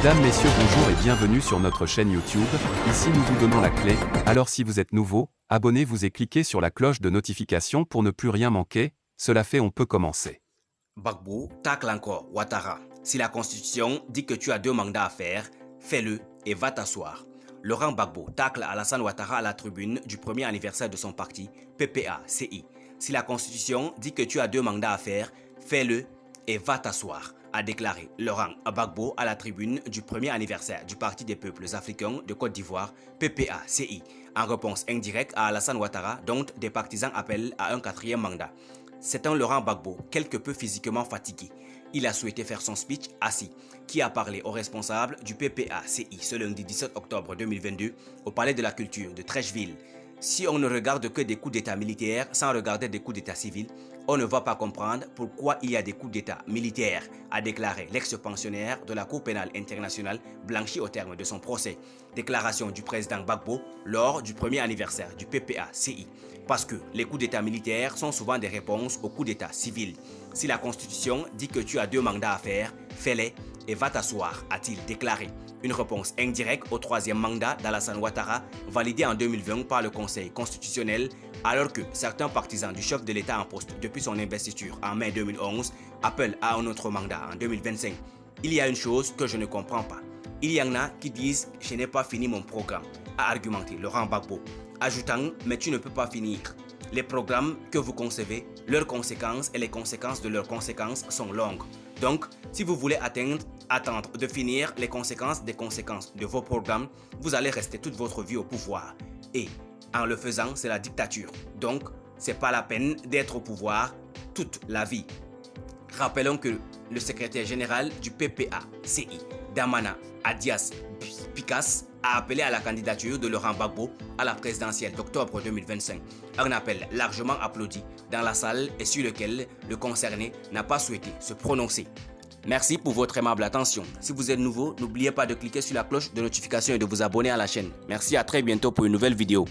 Mesdames, Messieurs, bonjour et bienvenue sur notre chaîne YouTube. Ici nous vous donnons la clé, alors si vous êtes nouveau, abonnez-vous et cliquez sur la cloche de notification pour ne plus rien manquer. Cela fait, on peut commencer. Gbagbo tacle encore Ouattara. Si la Constitution dit que tu as 2 mandats à faire, fais-le et va t'asseoir. Laurent Gbagbo tacle Alassane Ouattara à la tribune du premier anniversaire de son parti, PPA-CI. Si la Constitution dit que tu as 2 mandats à faire, fais-le et va t'asseoir, a déclaré Laurent Gbagbo à la tribune du premier anniversaire du Parti des peuples africains de Côte d'Ivoire, PPA-CI, en réponse indirecte à Alassane Ouattara, dont des partisans appellent à un 4e mandat. C'est un Laurent Gbagbo quelque peu physiquement fatigué. Il a souhaité faire son speech assis, qui a parlé aux responsables du PPA-CI ce lundi 17 octobre 2022 au Palais de la Culture de Treichville. Si on ne regarde que des coups d'état militaires sans regarder des coups d'état civils, on ne va pas comprendre pourquoi il y a des coups d'état militaires, a déclaré l'ex-pensionnaire de la Cour pénale internationale blanchi au terme de son procès. Déclaration du président Gbagbo lors du premier anniversaire du PPA-CI. Parce que les coups d'état militaires sont souvent des réponses aux coups d'état civils. Si la Constitution dit que tu as 2 mandats à faire, fais-les et va t'asseoir, a-t-il déclaré. Une réponse indirecte au 3e mandat d'Alassane Ouattara, validé en 2020 par le Conseil constitutionnel, alors que certains partisans du chef de l'État en poste depuis son investiture en mai 2011 appellent à un autre mandat en 2025. Il y a une chose que je ne comprends pas. Il y en a qui disent « je n'ai pas fini mon programme », a argumenté Laurent Gbagbo, ajoutant « mais tu ne peux pas finir ». Les programmes que vous concevez, leurs conséquences et les conséquences de leurs conséquences sont longues. Donc, si vous voulez attendre de finir les conséquences des conséquences de vos programmes, vous allez rester toute votre vie au pouvoir. Et en le faisant, c'est la dictature. Donc, c'est pas la peine d'être au pouvoir toute la vie. Rappelons que le secrétaire général du PPA-CI, Damana Adias Picas, a appelé à la candidature de Laurent Gbagbo à la présidentielle d'octobre 2025. Un appel largement applaudi dans la salle et sur lequel le concerné n'a pas souhaité se prononcer. Merci pour votre aimable attention. Si vous êtes nouveau, n'oubliez pas de cliquer sur la cloche de notification et de vous abonner à la chaîne. Merci, à très bientôt pour une nouvelle vidéo.